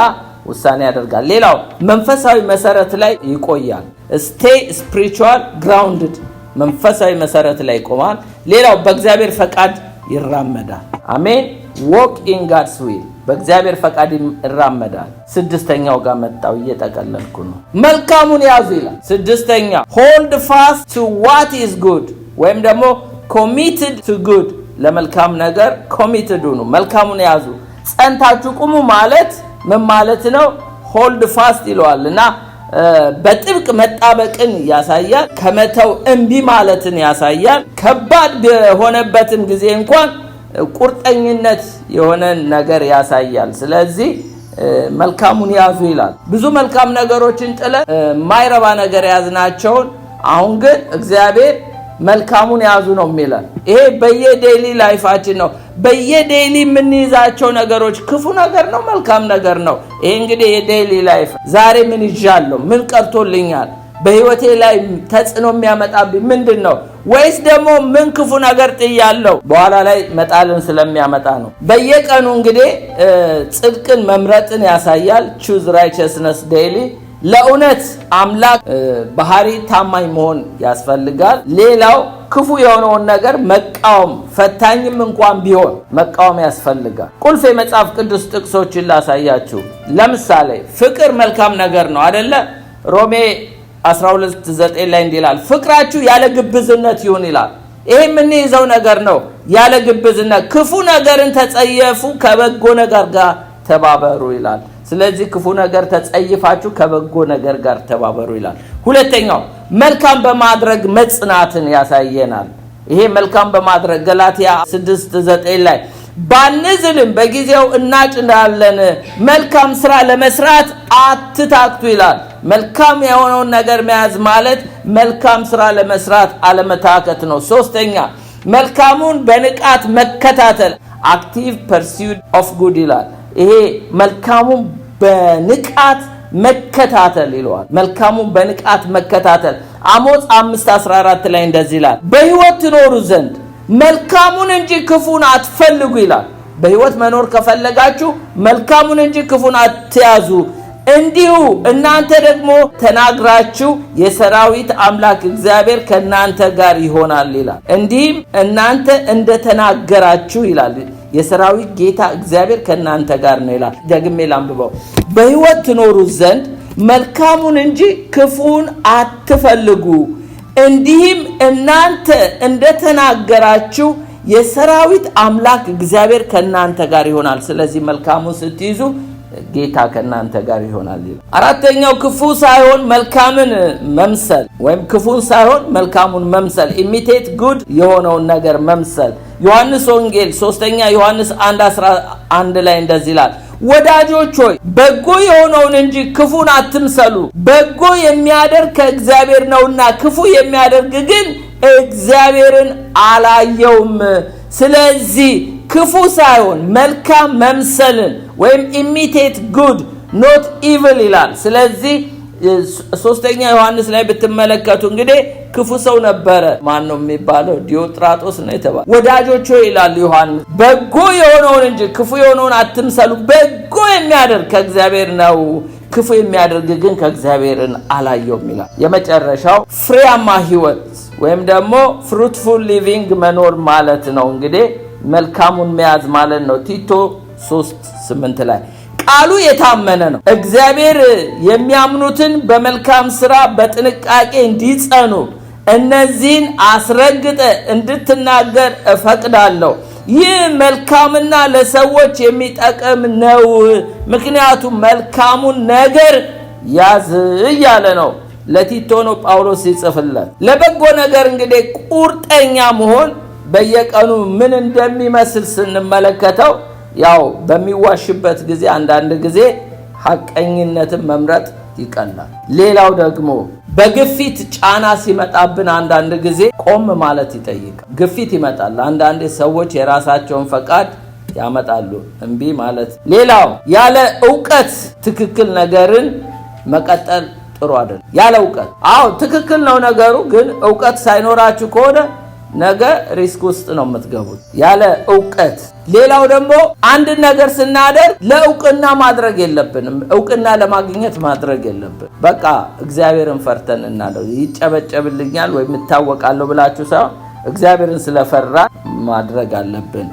ውሳኔ ያደርጋል። ሌላው መንፈሳዊ መሰረት ላይ ይቆያል። ስቴይ ስፒሪቹዋል ግራውንድድ፣ መንፈሳዊ መሰረት ላይ ይቆማል። ሌላው በእግዚአብሔር ፈቃድ ይራመዳል። አሜን። ዎክ ኢን ጋድስ ዊል፣ በእግዚአብሔር ፈቃድ ይራመዳል። ስድስተኛው ጋር መጣው፣ እየጠቀለልኩ ነው። መልካሙን ያዙ ይላል። ስድስተኛ ሆልድ ፋስት ቱ ዋት ኢዝ ጉድ፣ ወይም ደግሞ ኮሚትድ ቱ ጉድ፣ ለመልካም ነገር ኮሚትድ ሁኑ፣ መልካሙን ያዙ፣ ጸንታችሁ ቁሙ ማለት ምን ማለት ነው? ሆልድ ፋስት ይለዋል እና በጥብቅ መጣበቅን ያሳያል። ከመተው እምቢ ማለትን ያሳያል። ከባድ በሆነበትም ጊዜ እንኳን ቁርጠኝነት የሆነ ነገር ያሳያል። ስለዚህ መልካሙን ያዙ ይላል። ብዙ መልካም ነገሮችን ጥለን ማይረባ ነገር ያዝናቸውን አሁን ግን እግዚአብሔር መልካሙን ያዙ ነው የሚለን። ይሄ በየዴይሊ ላይፋችን ነው። በየዴይሊ የምንይዛቸው ነገሮች ክፉ ነገር ነው፣ መልካም ነገር ነው። ይሄ እንግዲህ የዴይሊ ላይፍ ዛሬ ምን ይዣለሁ፣ ምን ቀርቶልኛል፣ በህይወቴ ላይ ተጽዕኖ የሚያመጣብኝ ምንድን ነው? ወይስ ደግሞ ምን ክፉ ነገር ጥያለሁ በኋላ ላይ መጣልን ስለሚያመጣ ነው። በየቀኑ እንግዲህ ጽድቅን መምረጥን ያሳያል። ቹዝ ራይቸስነስ ዴይሊ። ለእውነት አምላክ ባህሪ ታማኝ መሆን ያስፈልጋል። ሌላው ክፉ የሆነውን ነገር መቃወም፣ ፈታኝም እንኳን ቢሆን መቃወም ያስፈልጋል። ቁልፍ የመጽሐፍ ቅዱስ ጥቅሶችን ላሳያችሁ። ለምሳሌ ፍቅር መልካም ነገር ነው አይደለ? ሮሜ 12:9 ላይ እንዲላል ፍቅራችሁ ያለ ግብዝነት ይሁን ይላል። ይሄ የምንይዘው ነገር ነው። ያለ ግብዝነት ክፉ ነገርን ተጸየፉ፣ ከበጎ ነገር ጋር ተባበሩ ይላል። ስለዚህ ክፉ ነገር ተጸይፋችሁ ከበጎ ነገር ጋር ተባበሩ ይላል። ሁለተኛው መልካም በማድረግ መጽናትን ያሳየናል። ይሄ መልካም በማድረግ ገላትያ 6:9 ላይ ባንዝልም በጊዜው እናጭዳለን፣ መልካም ስራ ለመስራት አትታክቱ ይላል። መልካም የሆነውን ነገር መያዝ ማለት መልካም ስራ ለመስራት አለመታከት ነው። ሶስተኛ መልካሙን በንቃት መከታተል፣ አክቲቭ ፐርሱት ኦፍ ጉድ ይላል። ይሄ መልካሙን በንቃት መከታተል ይለዋል። መልካሙን በንቃት መከታተል አሞጽ 5:14 ላይ እንደዚህ ይላል፣ በህይወት ትኖሩ ዘንድ መልካሙን እንጂ ክፉን አትፈልጉ ይላል። በህይወት መኖር ከፈለጋችሁ መልካሙን እንጂ ክፉን አትያዙ፣ እንዲሁ እናንተ ደግሞ ተናግራችሁ የሰራዊት አምላክ እግዚአብሔር ከእናንተ ጋር ይሆናል ይላል። እንዲህም እናንተ እንደተናገራችሁ ይላል የሰራዊት ጌታ እግዚአብሔር ከእናንተ ጋር ነው ይላል። ደግሜ ላንብበው። በሕይወት ትኖሩ ዘንድ መልካሙን እንጂ ክፉን አትፈልጉ። እንዲህም እናንተ እንደተናገራችሁ የሰራዊት አምላክ እግዚአብሔር ከእናንተ ጋር ይሆናል። ስለዚህ መልካሙን ስትይዙ ጌታ ከእናንተ ጋር ይሆናል ይላል። አራተኛው ክፉ ሳይሆን መልካምን መምሰል ወይም ክፉን ሳይሆን መልካሙን መምሰል፣ ኢሚቴት ጉድ የሆነውን ነገር መምሰል። ዮሐንስ ወንጌል 3ኛ ዮሐንስ 1:11 ላይ እንደዚህ ይላል፣ ወዳጆች ሆይ በጎ የሆነውን እንጂ ክፉን አትምሰሉ። በጎ የሚያደርግ ከእግዚአብሔር ነውና ክፉ የሚያደርግ ግን እግዚአብሔርን አላየውም። ስለዚህ ክፉ ሳይሆን መልካም መምሰልን ወይም ኢሚቴት ጉድ ኖት ኢቪል ይላል። ስለዚህ 3ኛ ዮሐንስ ላይ ብትመለከቱ እንግዲህ ክፉ ሰው ነበረ። ማን ነው የሚባለው? ዲዮጥራጦስ ነው የተባለው። ወዳጆች ሆይ ይላል ዮሐንስ በጎ የሆነውን እንጂ ክፉ የሆነውን አትምሰሉ። በጎ የሚያደርግ ከእግዚአብሔር ነው፣ ክፉ የሚያደርግ ግን ከእግዚአብሔርን አላየውም ይላል። የመጨረሻው ፍሬያማ ህይወት ወይም ደግሞ ፍሩትፉል ሊቪንግ መኖር ማለት ነው። እንግዲህ መልካሙን መያዝ ማለት ነው። ቲቶ 3:8 ላይ ቃሉ የታመነ ነው፣ እግዚአብሔር የሚያምኑትን በመልካም ስራ በጥንቃቄ እንዲጸኑ እነዚህን አስረግጠ እንድትናገር እፈቅዳለሁ። ይህ መልካምና ለሰዎች የሚጠቅም ነው፣ ምክንያቱም መልካሙን ነገር ያዝ እያለ ነው። ለቲቶ ነው ጳውሎስ ይጽፍለት። ለበጎ ነገር እንግዲህ ቁርጠኛ መሆን በየቀኑ ምን እንደሚመስል ስንመለከተው ያው በሚዋሽበት ጊዜ አንዳንድ ጊዜ ሐቀኝነትን መምረጥ ይቀላል። ሌላው ደግሞ በግፊት ጫና ሲመጣብን አንዳንድ ጊዜ ቆም ማለት ይጠይቃል። ግፊት ይመጣል። አንዳንድ ሰዎች የራሳቸውን ፈቃድ ያመጣሉ፣ እንቢ ማለት። ሌላው ያለ ዕውቀት ትክክል ነገርን መቀጠል ጥሩ አይደለም። ያለ ዕውቀት ትክክል ነው ነገሩ፣ ግን ዕውቀት ሳይኖራችሁ ከሆነ ነገ ሪስክ ውስጥ ነው የምትገቡት ያለ ዕውቀት። ሌላው ደግሞ አንድ ነገር ስናደርግ ለዕውቅና ማድረግ የለብንም። ዕውቅና ለማግኘት ማድረግ የለብን። በቃ እግዚአብሔርን ፈርተን እናደርግ። ይጨበጨብልኛል ወይም እታወቃለሁ ብላችሁ ሳይሆን እግዚአብሔርን ስለፈራ ማድረግ አለብን።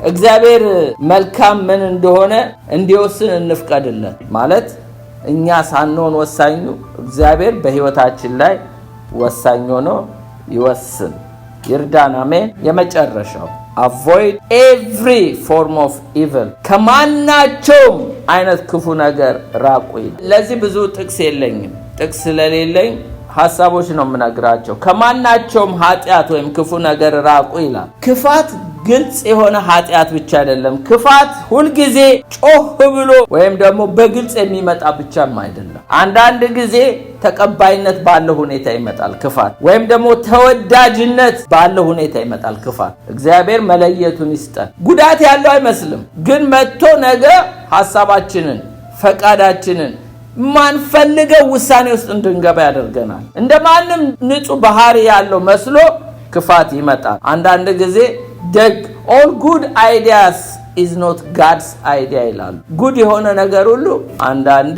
እግዚአብሔር መልካም ምን እንደሆነ እንዲወስን እንፍቀድለት። ማለት እኛ ሳንሆን ወሳኙ እግዚአብሔር በህይወታችን ላይ ወሳኝ ሆኖ ይወስን። ይርዳን። አሜን። የመጨረሻው avoid every form of evil፣ ከማናቸውም አይነት ክፉ ነገር ራቁ። ለዚህ ብዙ ጥቅስ የለኝም። ጥቅስ ስለሌለኝ ሐሳቦች ነው የምነግራቸው። ከማናቸውም ኃጢአት ወይም ክፉ ነገር ራቁ ይላል። ክፋት ግልጽ የሆነ ኃጢአት ብቻ አይደለም። ክፋት ሁልጊዜ ጮህ ብሎ ወይም ደግሞ በግልጽ የሚመጣ ብቻም አይደለም። አንዳንድ ጊዜ ተቀባይነት ባለው ሁኔታ ይመጣል ክፋት፣ ወይም ደግሞ ተወዳጅነት ባለው ሁኔታ ይመጣል ክፋት። እግዚአብሔር መለየቱን ይስጠን። ጉዳት ያለው አይመስልም፣ ግን መጥቶ ነገ ሐሳባችንን ፈቃዳችንን ማንፈልገው ውሳኔ ውስጥ እንድንገባ ያደርገናል። እንደማንም ንጹህ ባህሪ ያለው መስሎ ክፋት ይመጣል። አንዳንድ ጊዜ ደግ all good ideas is not God's idea ይላሉ። ጉድ የሆነ ነገር ሁሉ አንዳንዴ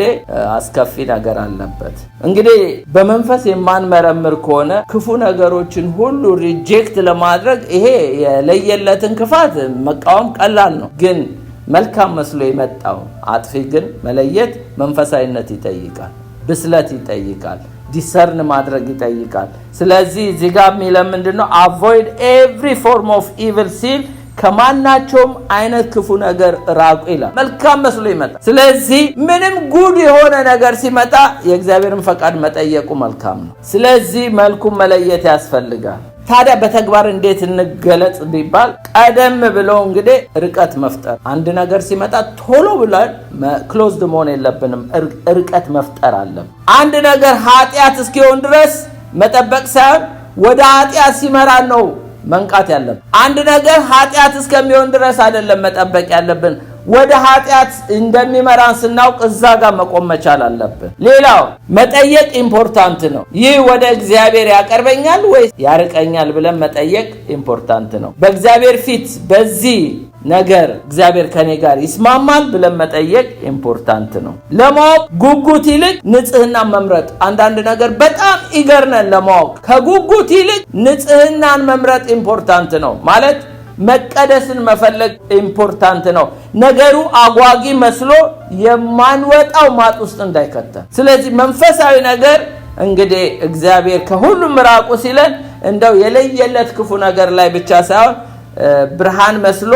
አስከፊ ነገር አለበት። እንግዲህ በመንፈስ የማንመረምር ከሆነ ክፉ ነገሮችን ሁሉ ሪጀክት ለማድረግ ይሄ የለየለትን ክፋት መቃወም ቀላል ነው። ግን መልካም መስሎ የመጣው አጥፊ ግን መለየት መንፈሳዊነት ይጠይቃል፣ ብስለት ይጠይቃል፣ ዲሰርን ማድረግ ይጠይቃል። ስለዚህ እዚህ ጋር የሚለው ምንድነው? avoid every form of evil ሲል ከማናቸውም አይነት ክፉ ነገር ራቁ ይላል። መልካም መስሎ ይመጣል። ስለዚህ ምንም ጉድ የሆነ ነገር ሲመጣ የእግዚአብሔርን ፈቃድ መጠየቁ መልካም ነው። ስለዚህ መልኩን መለየት ያስፈልጋል። ታዲያ በተግባር እንዴት እንገለጽ ቢባል ቀደም ብለው እንግዲህ ርቀት መፍጠር። አንድ ነገር ሲመጣ ቶሎ ብለን ክሎዝድ መሆን የለብንም፣ ርቀት መፍጠር አለን። አንድ ነገር ኃጢአት እስኪሆን ድረስ መጠበቅ ሳይሆን ወደ ኃጢአት ሲመራን ነው መንቃት ያለብን። አንድ ነገር ኃጢአት እስከሚሆን ድረስ አይደለም መጠበቅ ያለብን፣ ወደ ኃጢአት እንደሚመራን ስናውቅ እዛ ጋር መቆም መቻል አለብን። ሌላው መጠየቅ ኢምፖርታንት ነው። ይህ ወደ እግዚአብሔር ያቀርበኛል ወይስ ያርቀኛል ብለን መጠየቅ ኢምፖርታንት ነው። በእግዚአብሔር ፊት በዚህ ነገር እግዚአብሔር ከኔ ጋር ይስማማል ብለን መጠየቅ ኢምፖርታንት ነው። ለማወቅ ጉጉት ይልቅ ንጽህና መምረጥ። አንዳንድ ነገር በጣም ኢገርነን ለማወቅ ከጉጉት ይልቅ ንጽህናን መምረጥ ኢምፖርታንት ነው። ማለት መቀደስን መፈለግ ኢምፖርታንት ነው። ነገሩ አጓጊ መስሎ የማንወጣው ማጥ ውስጥ እንዳይከተን። ስለዚህ መንፈሳዊ ነገር እንግዲህ እግዚአብሔር ከሁሉም ራቁ ሲለን እንደው የለየለት ክፉ ነገር ላይ ብቻ ሳይሆን ብርሃን መስሎ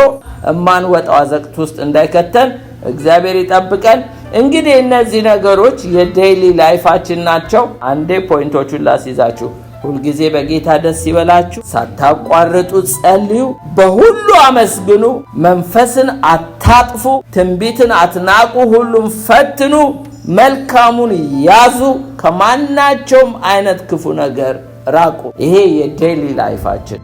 የማንወጣው አዘቅት ውስጥ እንዳይከተን እግዚአብሔር ይጠብቀን። እንግዲህ እነዚህ ነገሮች የዴይሊ ላይፋችን ናቸው። አንዴ ፖይንቶቹን ላስይዛችሁ። ሁልጊዜ በጌታ ደስ ይበላችሁ፣ ሳታቋርጡ ጸልዩ፣ በሁሉ አመስግኑ፣ መንፈስን አታጥፉ፣ ትንቢትን አትናቁ፣ ሁሉም ፈትኑ፣ መልካሙን ያዙ፣ ከማናቸውም አይነት ክፉ ነገር ራቁ። ይሄ የዴይሊ ላይፋችን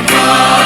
Bye.